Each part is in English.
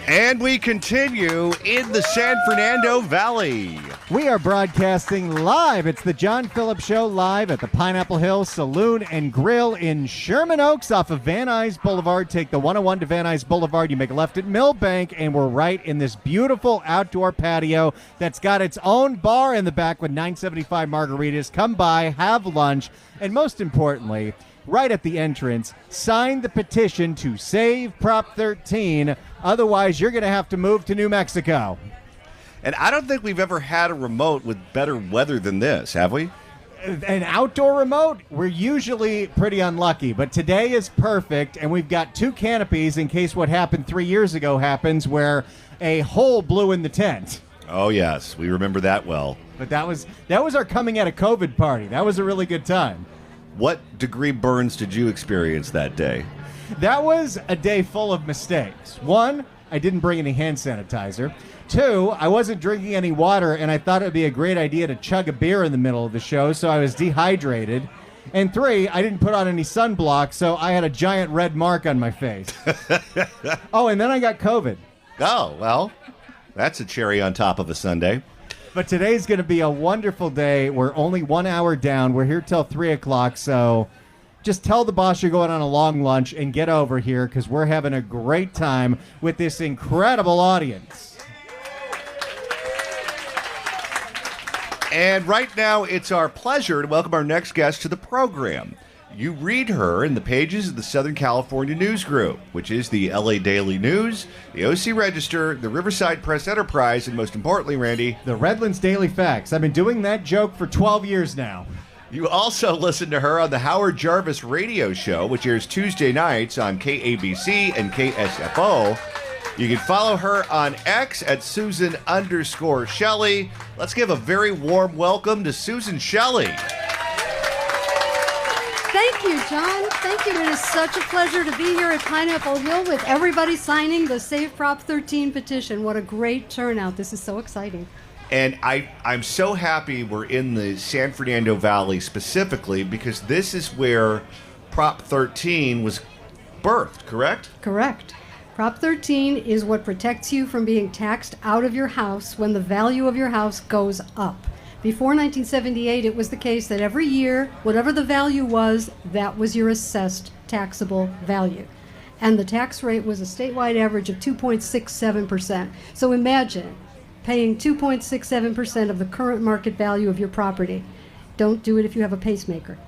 And we continue in the San Fernando Valley. We are broadcasting live. It's the John Phillips Show live at the Pineapple Hill Saloon and Grill in Sherman Oaks off of Van Nuys Boulevard. Take the 101 to Van Nuys Boulevard. You make a left at Millbank, and we're right in this beautiful outdoor patio that's got its own bar in the back with 9.75 margaritas. Come by, have lunch, and most importantly, right at the entrance, sign the petition to save Prop 13. Otherwise, you're going to have to move to New Mexico. And I don't think we've ever had a remote with better weather than this, have we? An outdoor remote, we're usually pretty unlucky, but today is perfect, and we've got two canopies in case what happened 3 years ago happens, where a hole blew in the tent. Oh, yes. We remember that well. But that was our coming out of COVID party. That was a really good time. What degree burns did you experience that day? That was a day full of mistakes. One, I didn't bring any hand sanitizer. Two, I wasn't drinking any water, and I thought it would be a great idea to chug a beer in the middle of the show, so I was dehydrated. And three, I didn't put on any sunblock, so I had a giant red mark on my face. Oh, and then I got COVID. Oh, well, that's a cherry on top of a sundae. But today's going to be a wonderful day. We're only 1 hour down. We're here till 3 o'clock, so just tell the boss you're going on a long lunch and get over here because we're having a great time with this incredible audience. And right now, it's our pleasure to welcome our next guest to the program. You read her in the pages of the Southern California News Group, which is the LA Daily News, the OC Register, the Riverside Press Enterprise, and most importantly, Randy, the Redlands Daily Facts. I've been doing that joke for 12 years now. You also listen to her on the Howard Jarvis Radio Show, which airs Tuesday nights on KABC and KSFO. You can follow her on X at Susan_Shelley. Let's give a very warm welcome to Susan Shelley. Thank you, John. Thank you. It is such a pleasure to be here at Pineapple Hill with everybody signing the Save Prop 13 petition. What a great turnout. This is so exciting. And I'm so happy we're in the San Fernando Valley specifically because this is where Prop 13 was birthed, correct? Correct. Prop 13 is what protects you from being taxed out of your house when the value of your house goes up. Before 1978, it was the case that every year, whatever the value was, that was your assessed taxable value. And the tax rate was a statewide average of 2.67%. So imagine paying 2.67% of the current market value of your property. Don't do it if you have a pacemaker.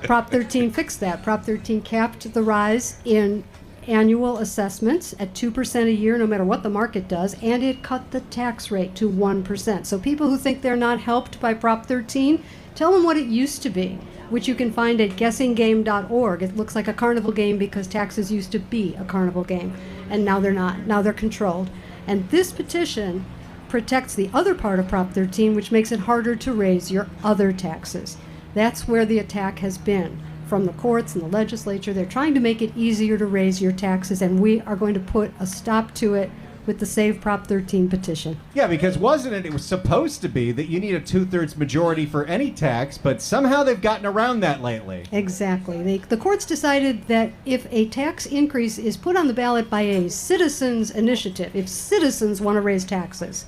Prop 13 fixed that. Prop 13 capped the rise in annual assessments at 2% a year, no matter what the market does, and it cut the tax rate to 1%. So people who think they're not helped by Prop 13, tell them what it used to be, which you can find at guessinggame.org. It looks like a carnival game because taxes used to be a carnival game, and now they're not. Now they're controlled. And this petition protects the other part of Prop 13, which makes it harder to raise your other taxes. That's where the attack has been. From the courts and the legislature, they're trying to make it easier to raise your taxes, and we are going to put a stop to it with the Save Prop 13 petition. Yeah, because it was supposed to be that you need a 2/3 majority for any tax, but somehow they've gotten around that lately. Exactly. The courts decided that if a tax increase is put on the ballot by a citizens' initiative, if citizens want to raise taxes,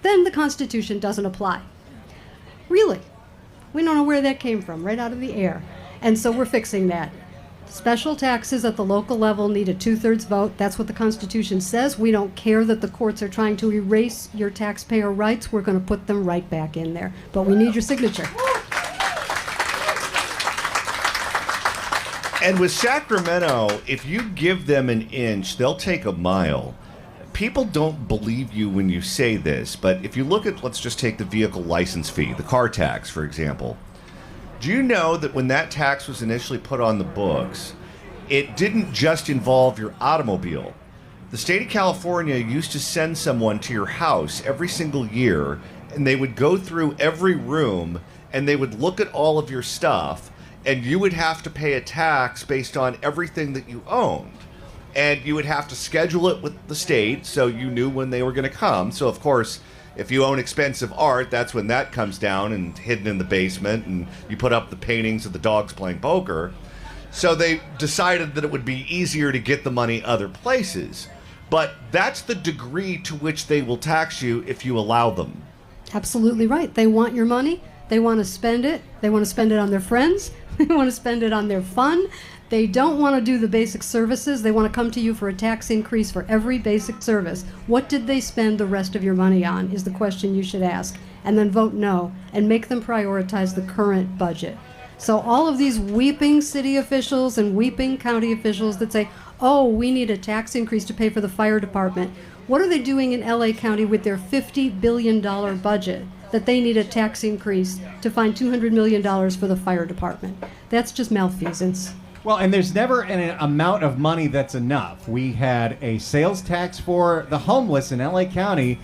then the Constitution doesn't apply. Really? We don't know where that came from, right out of the air. And so we're fixing that. Special taxes at the local level need a 2/3 vote. That's what the Constitution says. We don't care that the courts are trying to erase your taxpayer rights. We're going to put them right back in there. But we need your signature. And with Sacramento, if you give them an inch, they'll take a mile. People don't believe you when you say this, but if you look at, let's just take the vehicle license fee, the car tax, for example. Do you know that when that tax was initially put on the books, it didn't just involve your automobile? The state of California used to send someone to your house every single year, and they would go through every room, and they would look at all of your stuff, and you would have to pay a tax based on everything that you owned. And you would have to schedule it with the state so you knew when they were going to come. So, of course, if you own expensive art, that's when that comes down and hidden in the basement, and you put up the paintings of the dogs playing poker. So they decided that it would be easier to get the money other places. But that's the degree to which they will tax you if you allow them. Absolutely right. They want your money. They want to spend it. They want to spend it on their friends. They want to spend it on their fun. They don't want to do the basic services. They want to come to you for a tax increase for every basic service. What did they spend the rest of your money on is the question you should ask. And then vote no and make them prioritize the current budget. So all of these weeping city officials and weeping county officials that say, oh, we need a tax increase to pay for the fire department. What are they doing in LA County with their $50 billion budget that they need a tax increase to find $200 million for the fire department? That's just malfeasance. Well, and there's never an amount of money that's enough. We had a sales tax for the homeless in LA County.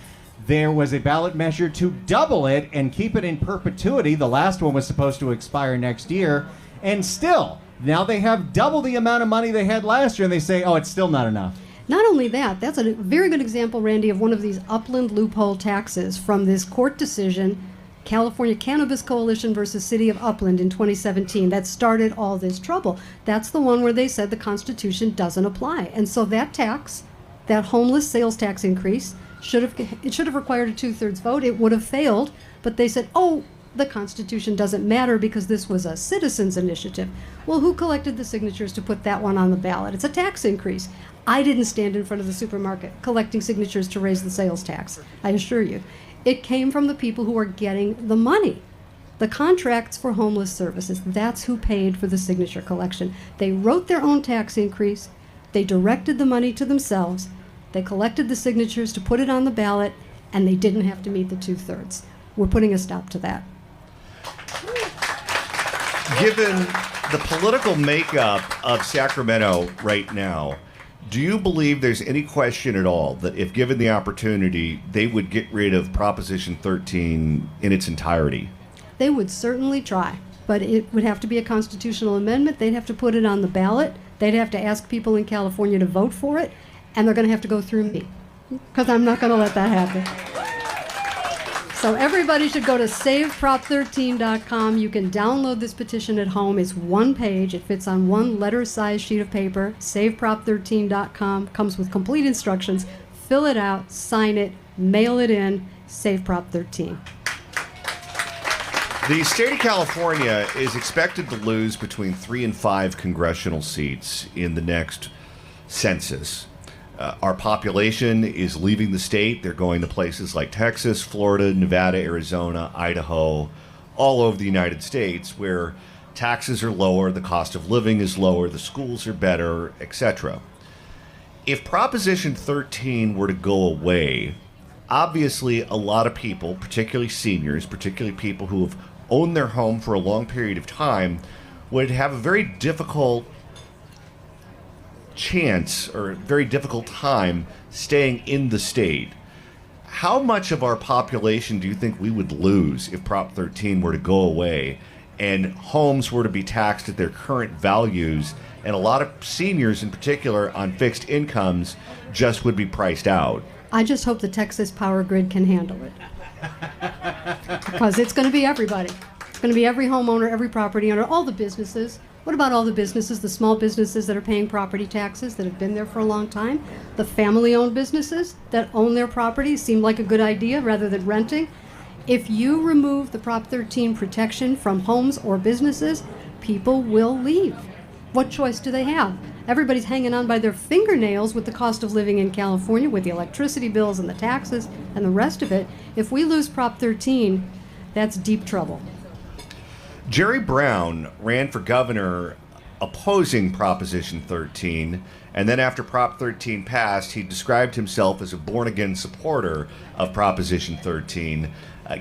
There was a ballot measure to double it and keep it in perpetuity. The last one was supposed to expire next year. And still, now they have double the amount of money they had last year, and they say, oh, it's still not enough. Not only that, that's a very good example, Randy, of one of these upland loophole taxes from this court decision, California Cannabis Coalition versus City of Upland in 2017, that started all this trouble. That's the one where they said the Constitution doesn't apply. And so that tax, that homeless sales tax increase, should have required a 2/3 vote. It would have failed, but they said, oh, the Constitution doesn't matter because this was a citizens' initiative. Well, who collected the signatures to put that one on the ballot? It's a tax increase. I didn't stand in front of the supermarket collecting signatures to raise the sales tax, I assure you. It came from the people who are getting the money. The contracts for homeless services, that's who paid for the signature collection. They wrote their own tax increase, they directed the money to themselves, they collected the signatures to put it on the ballot, and they didn't have to meet the 2/3. We're putting a stop to that. Given the political makeup of Sacramento right now, do you believe there's any question at all that if given the opportunity, they would get rid of Proposition 13 in its entirety? They would certainly try, but it would have to be a constitutional amendment. They'd have to put it on the ballot. They'd have to ask people in California to vote for it, and they're going to have to go through me, because I'm not going to let that happen. So everybody should go to saveprop13.com. You can download this petition at home. It's one page. It fits on one letter-sized sheet of paper. Saveprop13.com comes with complete instructions. Fill it out, sign it, mail it in. Save Prop 13. The state of California is expected to lose between 3 and 5 congressional seats in the next census. Our population is leaving the state. They're going to places like Texas, Florida, Nevada, Arizona, Idaho, all over the United States, where taxes are lower, the cost of living is lower, the schools are better, etc. If Proposition 13 were to go away, obviously a lot of people, particularly seniors, particularly people who have owned their home for a long period of time, would have a very difficult chance or very difficult time staying in the state. How much of our population do you think we would lose if Prop 13 were to go away and homes were to be taxed at their current values, and a lot of seniors in particular on fixed incomes just would be priced out? I just hope the Texas power grid can handle it. Because it's going to be everybody. It's going to be every homeowner, every property owner, all the businesses. What about all the businesses, the small businesses that are paying property taxes that have been there for a long time? The family-owned businesses that own their property seem like a good idea rather than renting. If you remove the Prop 13 protection from homes or businesses, people will leave. What choice do they have? Everybody's hanging on by their fingernails with the cost of living in California, with the electricity bills and the taxes and the rest of it. If we lose Prop 13, that's deep trouble. Jerry Brown ran for governor opposing Proposition 13, and then after Prop 13 passed, he described himself as a born-again supporter of Proposition 13.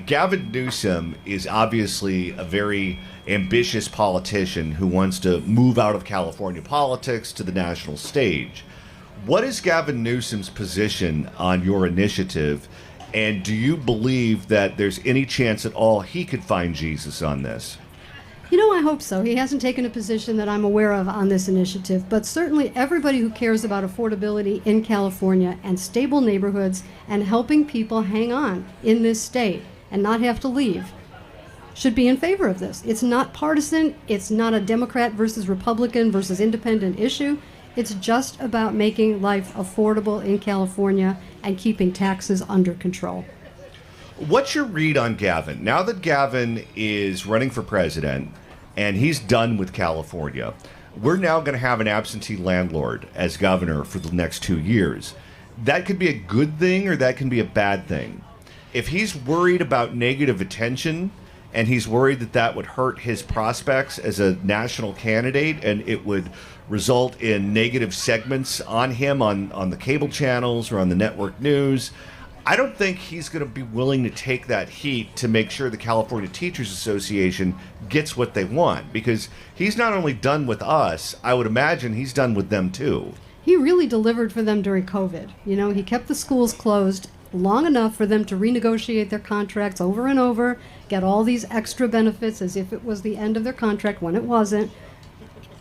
Gavin Newsom is obviously a very ambitious politician who wants to move out of California politics to the national stage. What is Gavin Newsom's position on your initiative, and do you believe that there's any chance at all he could find Jesus on this? You know, I hope so. He hasn't taken a position that I'm aware of on this initiative, but certainly everybody who cares about affordability in California and stable neighborhoods and helping people hang on in this state and not have to leave should be in favor of this. It's not partisan. It's not a Democrat versus Republican versus independent issue. It's just about making life affordable in California and keeping taxes under control. What's your read on Gavin? Now that Gavin is running for president and he's done with California, we're now going to have an absentee landlord as governor for the next 2 years. That could be a good thing or that can be a bad thing. If he's worried about negative attention and he's worried that that would hurt his prospects as a national candidate and it would result in negative segments on him on the cable channels or on the network news, I don't think he's going to be willing to take that heat to make sure the California Teachers Association gets what they want, because he's not only done with us, I would imagine he's done with them too. He really delivered for them during COVID. You know, he kept the schools closed long enough for them to renegotiate their contracts over and over, get all these extra benefits as if it was the end of their contract when it wasn't.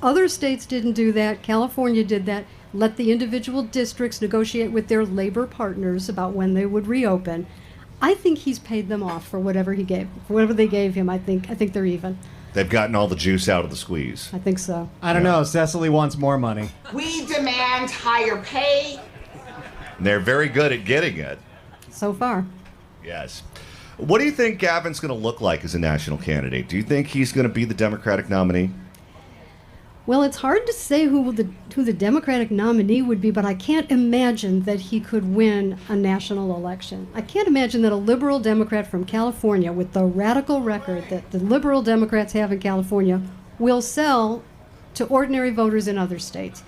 Other states didn't do that. California did that. Let the individual districts negotiate with their labor partners about when they would reopen. I think he's paid them off for whatever he gave, for whatever they gave him. I think they're even. They've gotten all the juice out of the squeeze. I think so. I don't know. Cecily wants more money. We demand higher pay. And they're very good at getting it. So far. Yes. What do you think Gavin's going to look like as a national candidate? Do you think he's going to be the Democratic nominee? Well, it's hard to say who the Democratic nominee would be, but I can't imagine that he could win a national election. I can't imagine that a liberal Democrat from California, with the radical record that the liberal Democrats have in California, will sell to ordinary voters in other states.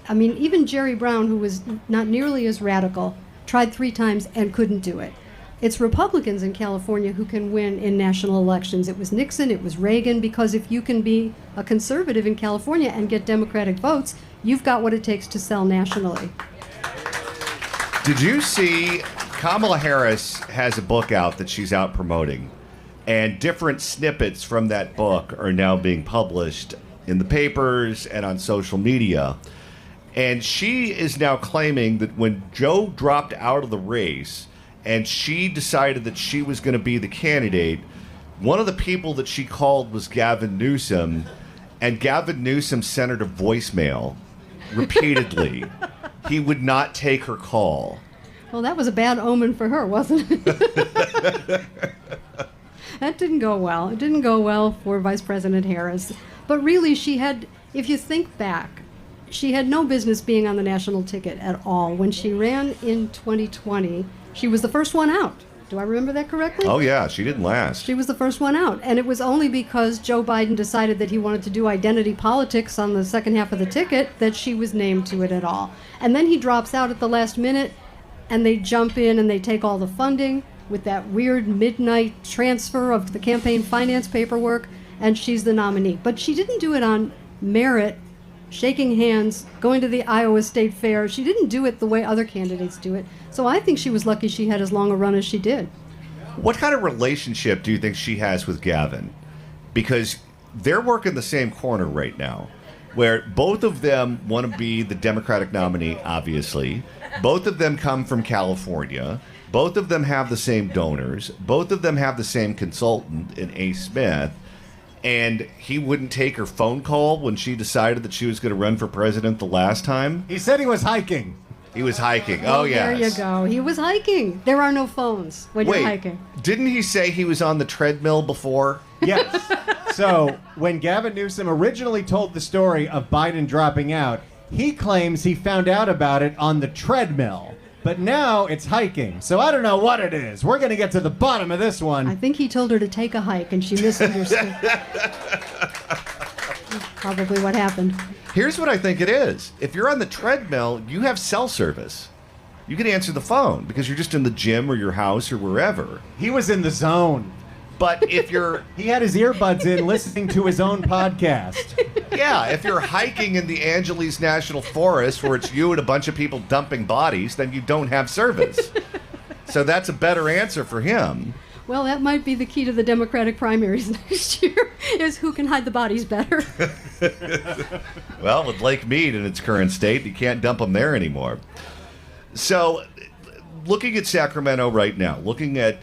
I mean, even Jerry Brown, who was not nearly as radical, tried 3 times and couldn't do it. It's Republicans in California who can win in national elections. It was Nixon, it was Reagan, because if you can be a conservative in California and get Democratic votes, you've got what it takes to sell nationally. Did you see Kamala Harris has a book out that she's out promoting, and different snippets from that book are now being published in the papers and on social media. And she is now claiming that when Joe dropped out of the race and she decided that she was going to be the candidate, one of the people that she called was Gavin Newsom, and Gavin Newsom sent her to voicemail repeatedly. He would not take her call. Well, that was a bad omen for her, wasn't it? That didn't go well. It didn't go well for Vice President Harris. But really, she had, if you think back, she had no business being on the national ticket at all. When she ran in 2020, she was the first one out. Do I remember that correctly? Oh, yeah, she didn't last. She was the first one out. And it was only because Joe Biden decided that he wanted to do identity politics on the second half of the ticket that she was named to it at all. And then he drops out at the last minute, and they jump in and they take all the funding with that weird midnight transfer of the campaign finance paperwork, and she's the nominee. But she didn't do it on merit, shaking hands, going to the Iowa State Fair. She didn't do it the way other candidates do it. So I think she was lucky she had as long a run as she did. What kind of relationship do you think she has with Gavin? Because they're working the same corner right now, where both of them want to be the Democratic nominee, obviously. Both of them come from California. Both of them have the same donors. Both of them have the same consultant in A. Smith. And he wouldn't take her phone call when she decided that she was going to run for president the last time? He said he was hiking. He was hiking. Well, Oh, yes. there you go. He was hiking. There are no phones when you're hiking. Didn't he say he was on the treadmill before? Yes. So when Gavin Newsom originally told the story of Biden dropping out, he claims he found out about it on the treadmill. But now it's hiking. So I don't know what it is. We're going to get to the bottom of this one. I think he told her to take a hike and she misunderstood. Probably what happened. Here's what I think it is. If you're on the treadmill, you have cell service. You can answer the phone because you're just in the gym or your house or wherever. He was in the zone. But if you're... He had his earbuds in listening to his own podcast. Yeah, if you're hiking in the Angeles National Forest where it's you and a bunch of people dumping bodies, then you don't have service. So that's a better answer for him. Well, that might be the key to the Democratic primaries next year, is who can hide the bodies better. Well, with Lake Mead in its current state, you can't dump them there anymore. So, looking at Sacramento right now, looking at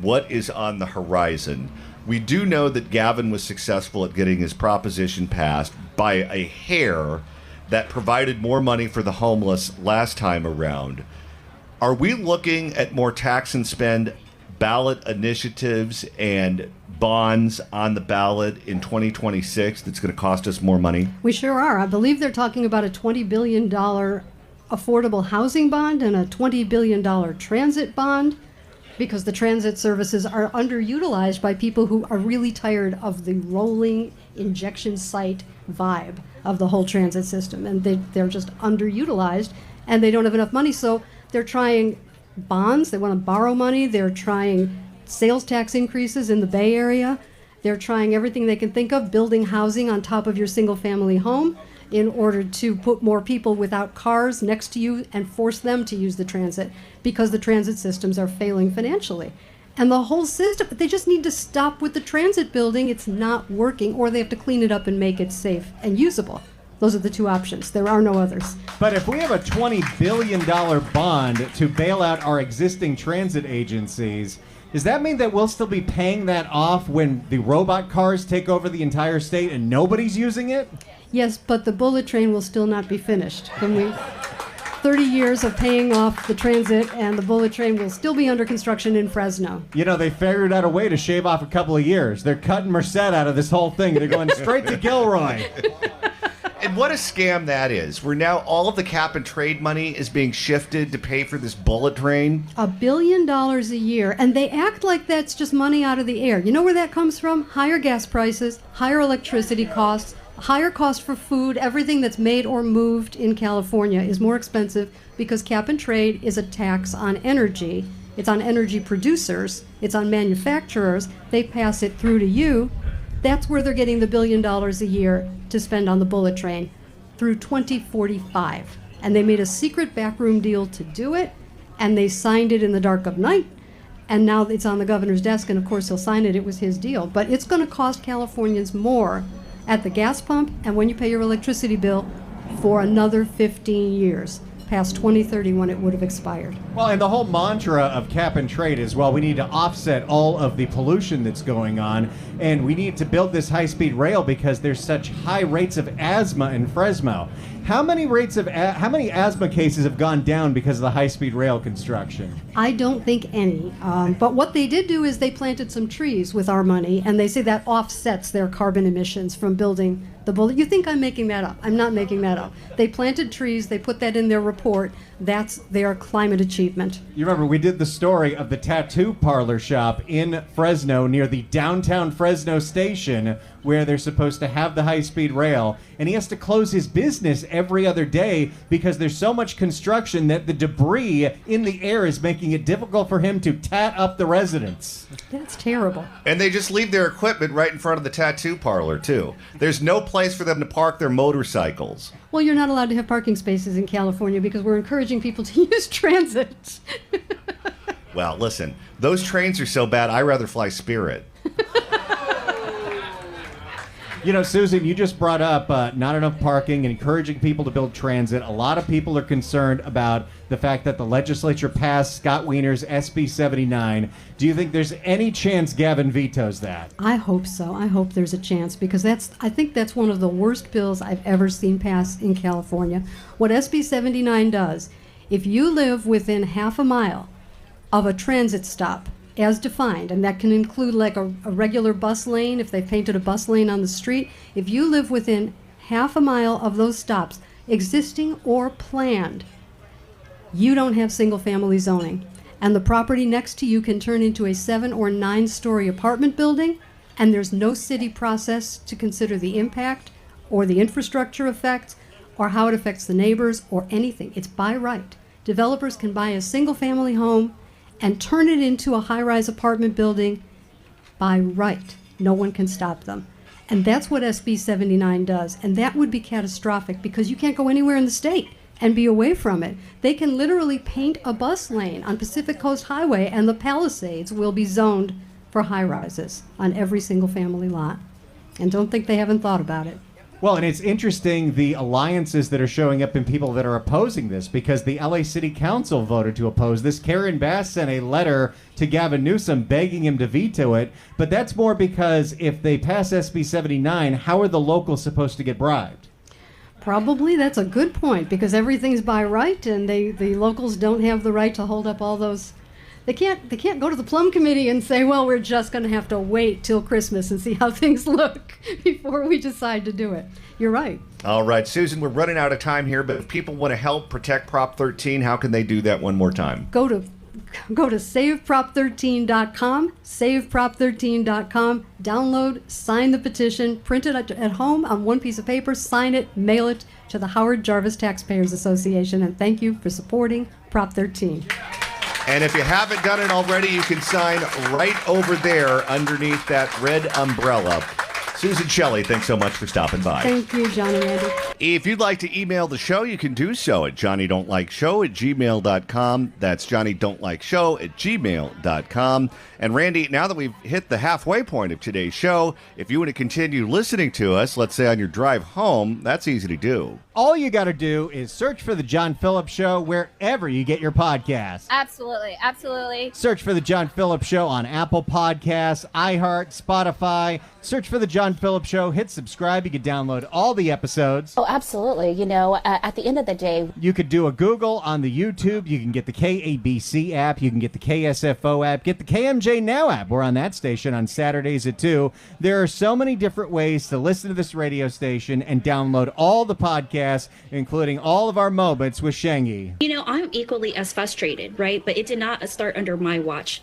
what is on the horizon, We do know that Gavin was successful at getting his proposition passed by a hair that provided more money for the homeless last time around. Are we looking at more tax and spend ballot initiatives and bonds on the ballot in 2026 that's going to cost us more money? We sure are. I believe they're talking about a $20 billion affordable housing bond and a $20 billion transit bond, because the transit services are underutilized by people who are really tired of the rolling injection site vibe of the whole transit system. And they're just underutilized, and they don't have enough money. So they're trying bonds. They want to borrow money. They're trying sales tax increases in the Bay Area. They're trying everything they can think of, building housing on top of your single-family home in order to put more people without cars next to you and force them to use the transit, because the transit systems are failing financially. And the whole system, they just need to stop with the transit building. It's not working, or they have to clean it up and make it safe and usable. Those are the two options. There are no others. But if we have a $20 billion bond to bail out our existing transit agencies, does that mean that we'll still be paying that off when the robot cars take over the entire state and nobody's using it? Yes, but the bullet train will still not be finished. 30 years of paying off the transit, and the bullet train will still be under construction in Fresno. You know, they figured out a way to shave off a couple of years. They're cutting Merced out of this whole thing. They're going straight to Gilroy. And what a scam that is. Where now all of the cap and trade money is being shifted to pay for this bullet train. $1 billion a year, and they act like that's just money out of the air. You know where that comes from? Higher gas prices, higher electricity costs, higher cost for food. Everything that's made or moved in California is more expensive because cap and trade is a tax on energy. It's on energy producers. It's on manufacturers. They pass it through to you. That's where they're getting the $1 billion a year to spend on the bullet train through 2045. And they made a secret backroom deal to do it, and they signed it in the dark of night. And now it's on the governor's desk, and of course he'll sign it. It was his deal. But it's going to cost Californians more at the gas pump and when you pay your electricity bill for another 15 years, past 2030 when it would have expired. Well, and the whole mantra of cap and trade is, well, we need to offset all of the pollution that's going on, and we need to build this high-speed rail because there's such high rates of asthma in Fresno. How many asthma cases have gone down because of the high-speed rail construction? I don't think any. But what they did do is they planted some trees with our money, and they say that offsets their carbon emissions from building the bullet. You think I'm making that up? I'm not making that up. They planted trees. They put that in their report. That's their climate achievement. You remember we did the story of the tattoo parlor shop in Fresno near the downtown Fresno station where they're supposed to have the high-speed rail, and he has to close his business every other day because there's so much construction that the debris in the air is making it difficult for him to tat up the residents. That's terrible. And they just leave their equipment right in front of the tattoo parlor, too. There's no place for them to park their motorcycles. Well, you're not allowed to have parking spaces in California because we're encouraging people to use transit. Well, listen, those trains are so bad, I'd rather fly Spirit. You know, Susan, you just brought up not enough parking and encouraging people to build transit. A lot of people are concerned about the fact that the legislature passed Scott Wiener's SB 79. Do you think there's any chance Gavin vetoes that? I hope so. I hope there's a chance because I think that's one of the worst bills I've ever seen pass in California. What SB 79 does, if you live within half a mile of a transit stop, as defined, and that can include like a regular bus lane, if they painted a bus lane on the street. If you live within half a mile of those stops, existing or planned, you don't have single-family zoning. And the property next to you can turn into a 7 or 9-story apartment building, and there's no city process to consider the impact or the infrastructure effects or how it affects the neighbors or anything. It's by right. Developers can buy a single-family home and turn it into a high-rise apartment building by right. No one can stop them. And that's what SB 79 does. And that would be catastrophic because you can't go anywhere in the state and be away from it. They can literally paint a bus lane on Pacific Coast Highway and the Palisades will be zoned for high-rises on every single family lot. And don't think they haven't thought about it. Well, and it's interesting the alliances that are showing up in people that are opposing this, because the LA City Council voted to oppose this. Karen Bass sent a letter to Gavin Newsom begging him to veto it, but that's more because if they pass SB 79, how are the locals supposed to get bribed? Probably that's a good point, because everything's by right, and the locals don't have the right to hold up all those. They can't go to the Plum Committee and say, well, we're just going to have to wait till Christmas and see how things look before we decide to do it. You're right. All right, Susan, we're running out of time here, but if people want to help protect Prop 13, how can they do that one more time? Go to saveprop13.com, saveprop13.com, download, sign the petition, print it at home on one piece of paper, sign it, mail it to the Howard Jarvis Taxpayers Association, and thank you for supporting Prop 13. And if you haven't done it already, you can sign right over there underneath that red umbrella. Susan Shelley, thanks so much for stopping by. Thank you, John and Randy. If you'd like to email the show, you can do so at johnnydon'tlikeshow@gmail.com. That's johnnydon'tlikeshow@gmail.com. And Randy, now that we've hit the halfway point of today's show, if you want to continue listening to us, let's say on your drive home, that's easy to do. All you got to do is search for The John Phillips Show wherever you get your podcasts. Absolutely, absolutely. Search for The John Phillips Show on Apple Podcasts, iHeart, Spotify. Search for The John Phillips Show. Hit subscribe. You can download all the episodes. Oh, absolutely. You know, at the end of the day, You could do a Google on the YouTube. You can get the KABC app. You can get the KSFO app. Get the KMJ Now app. We're on that station on Saturdays at 2. There are so many different ways to listen to this radio station and download all the podcasts, including all of our moments with Shengi. You know, I'm equally as frustrated, right? But it did not start under my watch.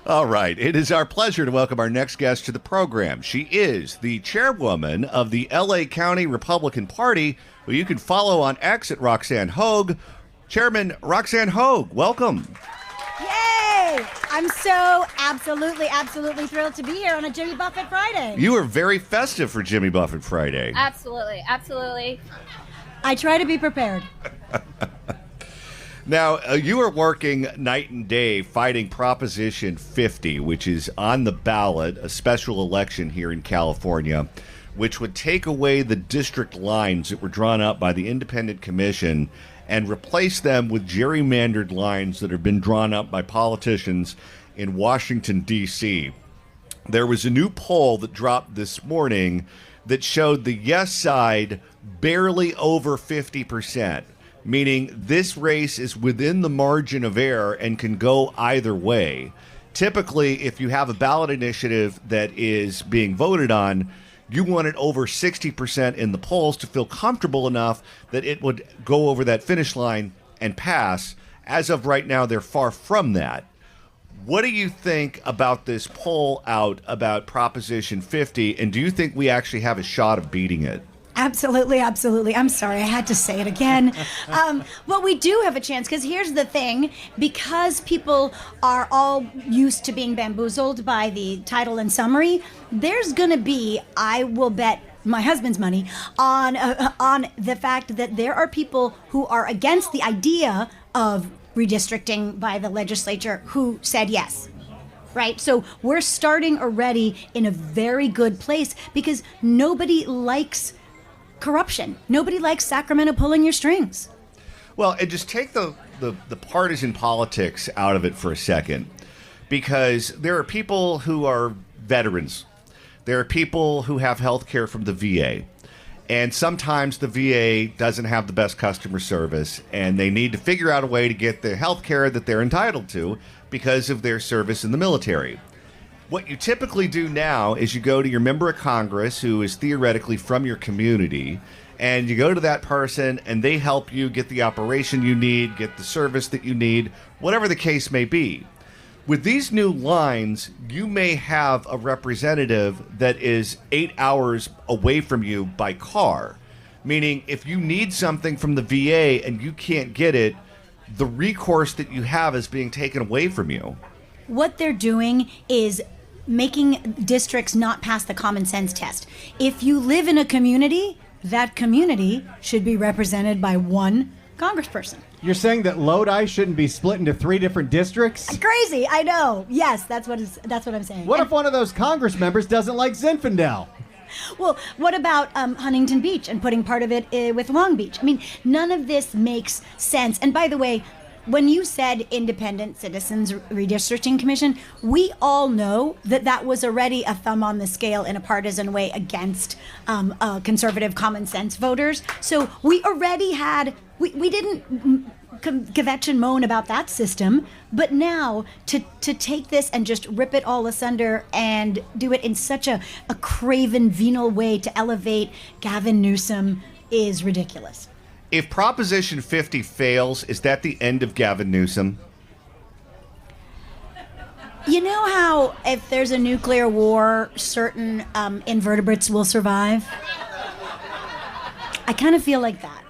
All right. It is our pleasure to welcome our next guest to the program. She is the chairwoman of the LA County Republican Party, who you can follow on X at Roxanne Hoge. Chairman Roxanne Hoge, welcome. Yay! I'm so absolutely thrilled to be here on a Jimmy Buffett Friday. You are very festive for Jimmy Buffett Friday. absolutely, absolutely. I try to be prepared. Now, you are working night and day fighting Proposition 50, which is on the ballot, a special election here in California, which would take away the district lines that were drawn up by the Independent Commission and replace them with gerrymandered lines that have been drawn up by politicians in Washington, D.C. There was a new poll that dropped this morning that showed the yes side barely over 50%. Meaning this race is within the margin of error and can go either way. Typically, if you have a ballot initiative that is being voted on, you want it over 60% in the polls to feel comfortable enough that it would go over that finish line and pass. As of right now, they're far from that. What do you think about this poll out about Proposition 50, and do you think we actually have a shot of beating it? Absolutely. I'm sorry, I had to say it again. Well, we do have a chance, because here's the thing. Because people are all used to being bamboozled by the title and summary, there's going to be, I will bet my husband's money, on the fact that there are people who are against the idea of redistricting by the legislature who said yes. Right? So we're starting already in a very good place, because nobody likes corruption. Nobody likes Sacramento pulling your strings. Well, and just take the partisan politics out of it for a second, because there are people who are veterans. There are people who have health care from the VA. And sometimes the VA doesn't have the best customer service, and they need to figure out a way to get the health care that they're entitled to because of their service in the military. What you typically do now is you go to your member of Congress, who is theoretically from your community, and you go to that person and they help you get the operation you need, get the service that you need, whatever the case may be. With these new lines, you may have a representative that is 8 hours away from you by car, meaning if you need something from the VA and you can't get it, the recourse that you have is being taken away from you. What they're doing is making districts not pass the common sense test. If you live in a community, that community should be represented by one congressperson. You're saying that Lodi shouldn't be split into 3 different districts? Crazy, I know. Yes, that's what I'm saying. What if one of those Congress members doesn't like Zinfandel? Well, what about Huntington Beach and putting part of it with Long Beach? I mean, none of this makes sense. And by the way, when you said Independent Citizens Redistricting Commission, we all know that that was already a thumb on the scale in a partisan way against conservative common sense voters. So we already had, we didn't kvetch and moan about that system, but now to take this and just rip it all asunder and do it in such a craven, venal way to elevate Gavin Newsom is ridiculous. If Proposition 50 fails, is that the end of Gavin Newsom? You know how if there's a nuclear war, certain invertebrates will survive? I kind of feel like that.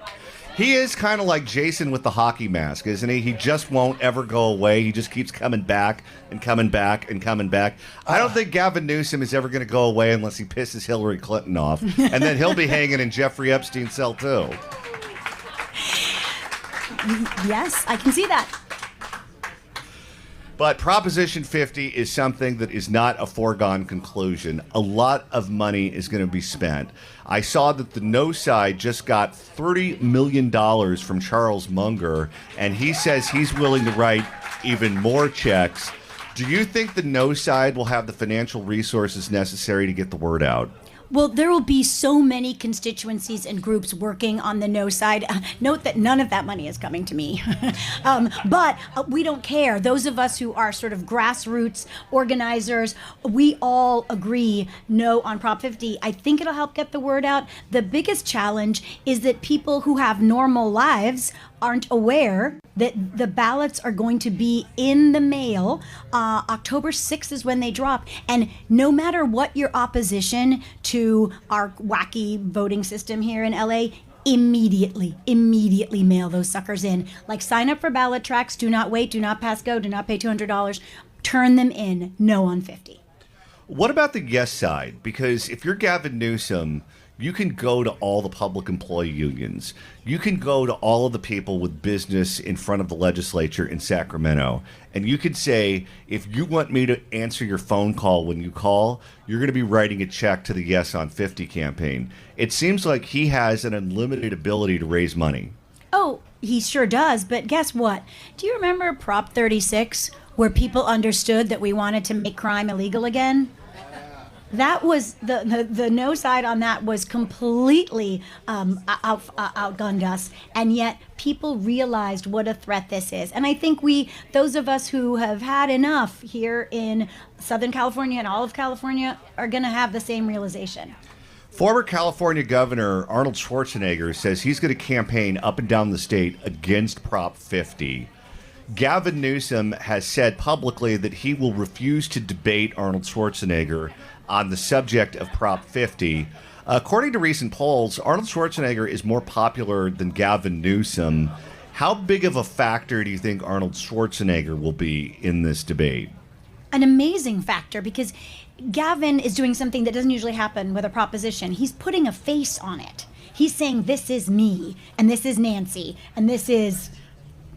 He is kind of like Jason with the hockey mask, isn't he? He just won't ever go away. He just keeps coming back and coming back and coming back. I don't think Gavin Newsom is ever going to go away unless he pisses Hillary Clinton off. And then he'll be hanging in Jeffrey Epstein's cell, too. Yes, I can see that. But Proposition 50 is something that is not a foregone conclusion. A lot of money is going to be spent. I saw that the No side just got $30 million from Charles Munger, and he says he's willing to write even more checks. Do you think the No side will have the financial resources necessary to get the word out? Well, there will be so many constituencies and groups working on the No side. Note that none of that money is coming to me. But we don't care. Those of us who are sort of grassroots organizers, we all agree no on Prop 50. I think it'll help get the word out. The biggest challenge is that people who have normal lives aren't aware that the ballots are going to be in the mail. October 6th is when they drop. And no matter what your opposition to our wacky voting system here in LA, immediately mail those suckers in. Like, sign up for ballot tracks, do not wait, do not pass go, do not pay $200. Turn them in, no on 50. What about the yes side? Because if you're Gavin Newsom, you can go to all the public employee unions. You can go to all of the people with business in front of the legislature in Sacramento. And you could say, if you want me to answer your phone call when you call, you're going to be writing a check to the Yes on 50 campaign. It seems like he has an unlimited ability to raise money. Oh, he sure does. But guess what? Do you remember Prop 36, where people understood that we wanted to make crime illegal again? That was the No side on that was completely outgunned us, and yet people realized what a threat this is. And I think those of us who have had enough here in Southern California and all of California, are going to have the same realization. Former California Governor Arnold Schwarzenegger says he's going to campaign up and down the state against Prop 50. Gavin Newsom has said publicly that he will refuse to debate Arnold Schwarzenegger on the subject of Prop 50. According to recent polls, Arnold Schwarzenegger is more popular than Gavin Newsom. How big of a factor do you think Arnold Schwarzenegger will be in this debate? An amazing factor, because Gavin is doing something that doesn't usually happen with a proposition. He's putting a face on it. He's saying, this is me, and this is Nancy, and this is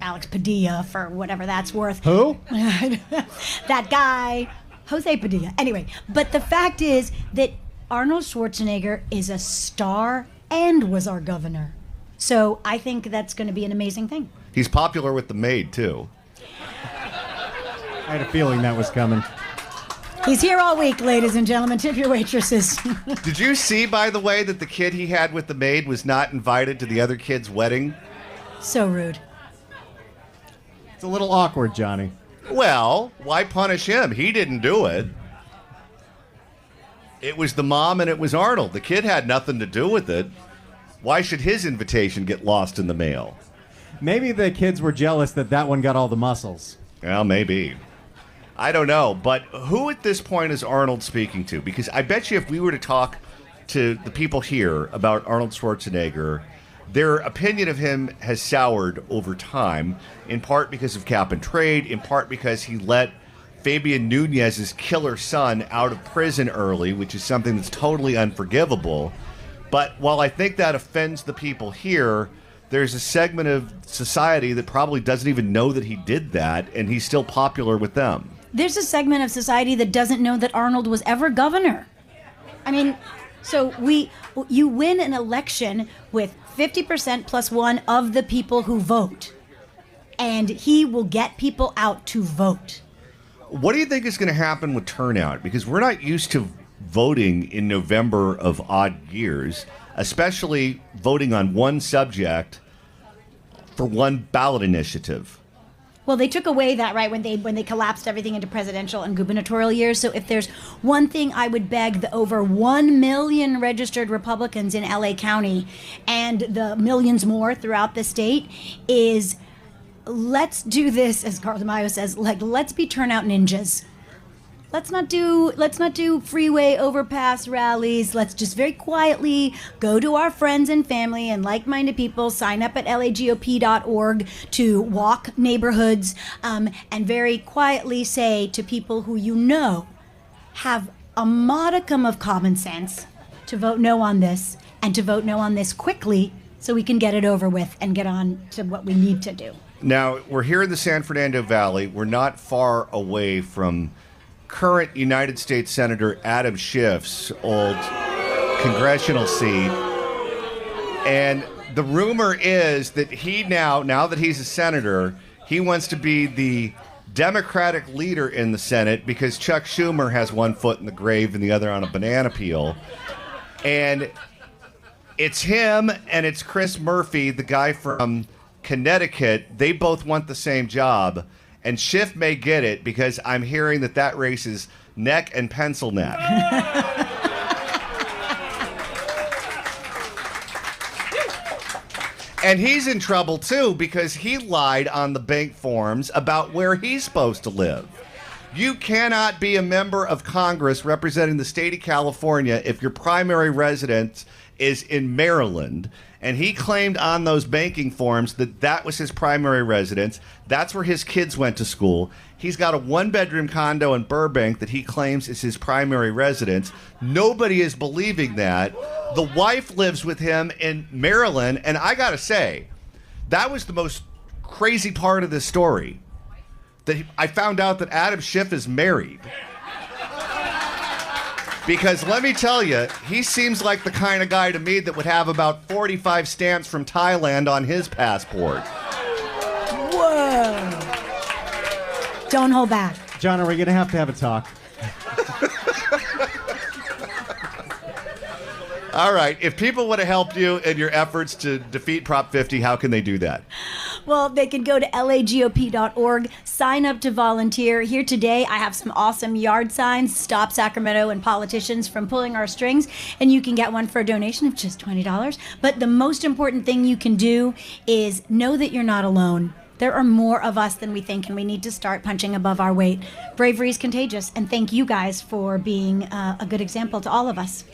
Alex Padilla, for whatever that's worth. Who? That guy. Jose Padilla. Anyway, but the fact is that Arnold Schwarzenegger is a star and was our governor. So I think that's going to be an amazing thing. He's popular with the maid, too. I had a feeling that was coming. He's here all week, ladies and gentlemen. Tip your waitresses. Did you see, by the way, that the kid he had with the maid was not invited to the other kid's wedding? So rude. It's a little awkward, Johnny. Well, why punish him? He didn't do it. It was the mom and it was Arnold. The kid had nothing to do with it. Why should his invitation get lost in the mail? Maybe the kids were jealous that one got all the muscles. Well, maybe. I don't know. But who at this point is Arnold speaking to? Because I bet you if we were to talk to the people here about Arnold Schwarzenegger, their opinion of him has soured over time, in part because of cap and trade, in part because he let Fabian Nunez's killer son out of prison early, which is something that's totally unforgivable. But while I think that offends the people here, there's a segment of society that probably doesn't even know that he did that, and he's still popular with them. There's a segment of society that doesn't know that Arnold was ever governor. I mean, So you win an election with 50% plus one of the people who vote. And he will get people out to vote. What do you think is going to happen with turnout? Because we're not used to voting in November of odd years, especially voting on one subject for one ballot initiative. Well, they took away that right when they collapsed everything into presidential and gubernatorial years. So if there's one thing I would beg the over 1 million registered Republicans in LA County and the millions more throughout the state is let's do this, as Carl DeMaio says, like let's be turnout ninjas. Let's not do freeway overpass rallies. Let's just very quietly go to our friends and family and like-minded people, sign up at lagop.org to walk neighborhoods, and very quietly say to people who you know have a modicum of common sense to vote no on this, and to vote no on this quickly so we can get it over with and get on to what we need to do. Now, we're here in the San Fernando Valley. We're not far away from current United States Senator Adam Schiff's old congressional seat. And the rumor is that he now that he's a senator, he wants to be the Democratic leader in the Senate because Chuck Schumer has one foot in the grave and the other on a banana peel. And it's him and it's Chris Murphy, the guy from Connecticut. They both want the same job. And Schiff may get it because I'm hearing that race is neck and pencil neck. And he's in trouble, too, because he lied on the bank forms about where he's supposed to live. You cannot be a member of Congress representing the state of California if your primary residence is in Maryland. And he claimed on those banking forms that was his primary residence. That's where his kids went to school. He's got a one-bedroom condo in Burbank that he claims is his primary residence. Nobody is believing that. The wife lives with him in Maryland. And I got to say, that was the most crazy part of this story. I found out that Adam Schiff is married. Because let me tell you, he seems like the kind of guy to me that would have about 45 stamps from Thailand on his passport. Whoa. Don't hold back. John, are we going to have a talk? All right. If people want to help you in your efforts to defeat Prop 50, how can they do that? Well, they can go to lagop.org, sign up to volunteer. Here today, I have some awesome yard signs, stop Sacramento and politicians from pulling our strings, and you can get one for a donation of just $20. But the most important thing you can do is know that you're not alone. There are more of us than we think, and we need to start punching above our weight. Bravery is contagious, and thank you guys for being a good example to all of us.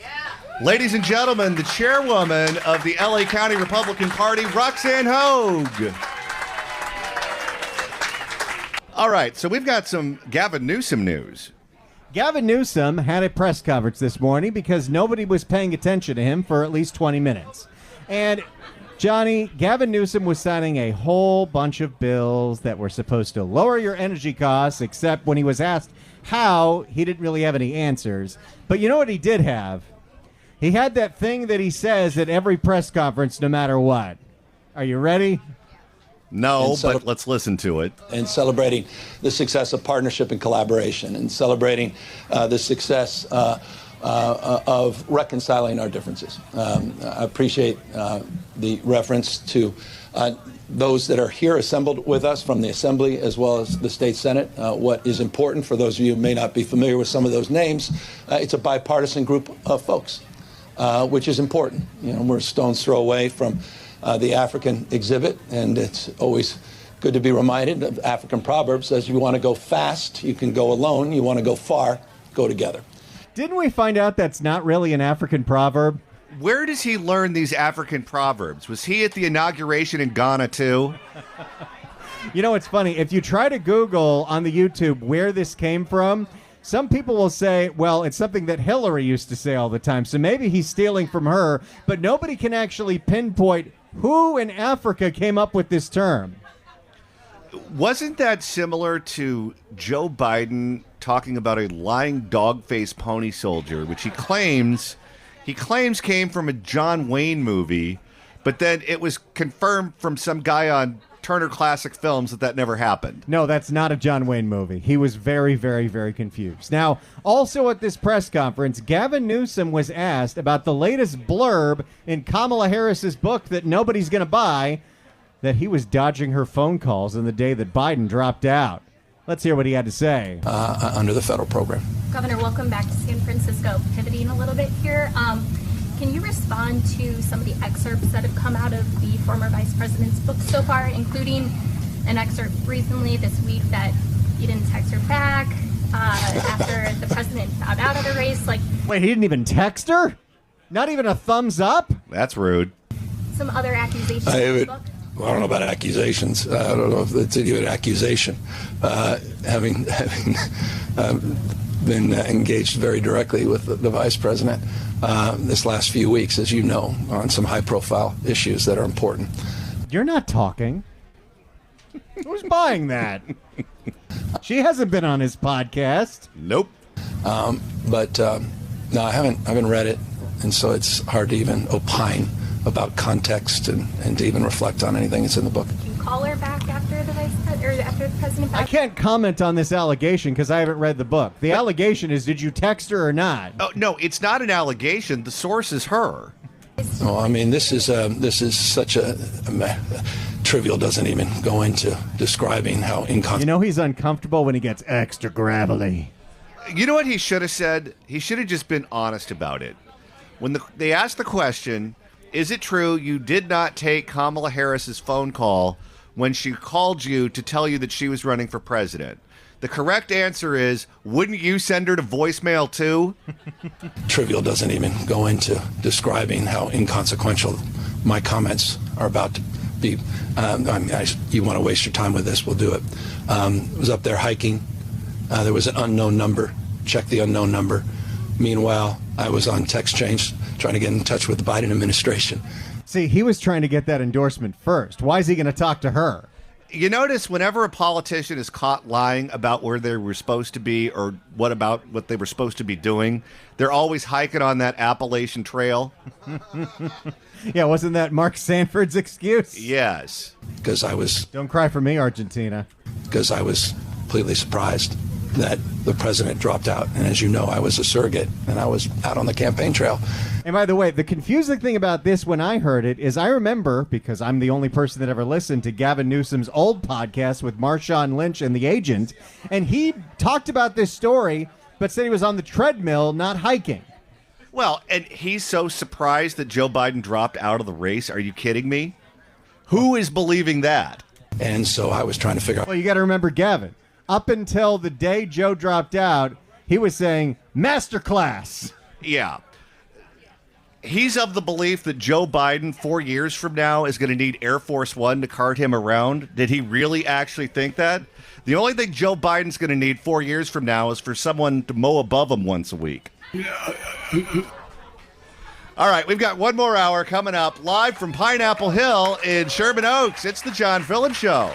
Ladies and gentlemen, the chairwoman of the LA County Republican Party, Roxanne Hoge. All right, so we've got some Gavin Newsom news. Gavin Newsom had a press conference this morning because nobody was paying attention to him for at least 20 minutes. And, Johnny, Gavin Newsom was signing a whole bunch of bills that were supposed to lower your energy costs, except when he was asked how, he didn't really have any answers. But you know what he did have? He had that thing that he says at every press conference, no matter what. Are you ready? No, but let's listen to it. And celebrating the success of partnership and collaboration, and celebrating the success of reconciling our differences. I appreciate the reference to those that are here assembled with us from the Assembly as well as the State Senate. What is important, for those of you who may not be familiar with some of those names, it's a bipartisan group of folks, which is important. You know, we're a stone's throw away from the African exhibit, and it's always good to be reminded of African proverbs. As you want to go fast, you can go alone. You want to go far, go together. Didn't we find out that's not really an African proverb? Where does he learn these African proverbs? Was he at the inauguration in Ghana, too? You know, it's funny. If you try to Google on the YouTube where this came from, some people will say, well, it's something that Hillary used to say all the time, so maybe he's stealing from her, but nobody can actually pinpoint who in Africa came up with this term. Wasn't that similar to Joe Biden talking about a lying dog-faced pony soldier, which he claims he claims came from a John Wayne movie, but then it was confirmed from some guy on Turner Classic Films that never happened. No, that's not a John Wayne movie. He was very, very, very confused. Now, also at this press conference, Gavin Newsom was asked about the latest blurb in Kamala Harris's book that nobody's going to buy, that he was dodging her phone calls on the day that Biden dropped out. Let's hear what he had to say. Under the federal program. Governor, welcome back to San Francisco. Pivoting a little bit here. Can you respond to some of the excerpts that have come out of the former vice president's book so far, including an excerpt recently this week that you didn't text her back after the president bowed out of the race? Wait, he didn't even text her? Not even a thumbs up? That's rude. Some other accusations in the book? Well, I don't know about accusations. I don't know if it's even an accusation. Having been engaged very directly with the vice president this last few weeks, as you know, on some high-profile issues that are important. You're not talking. Who's buying that? She hasn't been on his podcast. Nope. But no, I haven't read it, and so it's hard to even opine about context and to even reflect on anything that's in the book. Did you call her back after the after the president? I can't comment on this allegation because I haven't read the book. The allegation is, did you text her or not? Oh no, it's not an allegation. The source is her. Oh, I mean, this is such a trivial. Doesn't even go into describing how inconsequential. You know he's uncomfortable when he gets extra gravelly. You know what he should have said? He should have just been honest about it. When they asked the question, is it true you did not take Kamala Harris's phone call when she called you to tell you that she was running for president? The correct answer is, wouldn't you send her to voicemail too? Trivial doesn't even go into describing how inconsequential my comments are about to be. You want to waste your time with this, we'll do it. I was up there hiking. There was an unknown number. Check the unknown number. Meanwhile, I was on text change trying to get in touch with the Biden administration. See, he was trying to get that endorsement first. Why is he going to talk to her? You notice whenever a politician is caught lying about where they were supposed to be or what they were supposed to be doing, they're always hiking on that Appalachian Trail. Yeah, wasn't that Mark Sanford's excuse? Yes. Because I was... Don't cry for me, Argentina. Because I was completely surprised that the president dropped out. And as you know, I was a surrogate, and I was out on the campaign trail. And by the way, the confusing thing about this when I heard it is I remember, because I'm the only person that ever listened to Gavin Newsom's old podcast with Marshawn Lynch and the agent, and he talked about this story, but said he was on the treadmill, not hiking. Well, and he's so surprised that Joe Biden dropped out of the race. Are you kidding me? Who is believing that? And so I was trying to figure out... Well, you got to remember Gavin. Up until the day Joe dropped out, he was saying, masterclass. Yeah. He's of the belief that Joe Biden 4 years from now is going to need Air Force One to cart him around. Did he really actually think that? The only thing Joe Biden's going to need 4 years from now is for someone to mow above him once a week. All right, we've got one more hour coming up live from Pineapple Hill in Sherman Oaks. It's the John Phillips Show.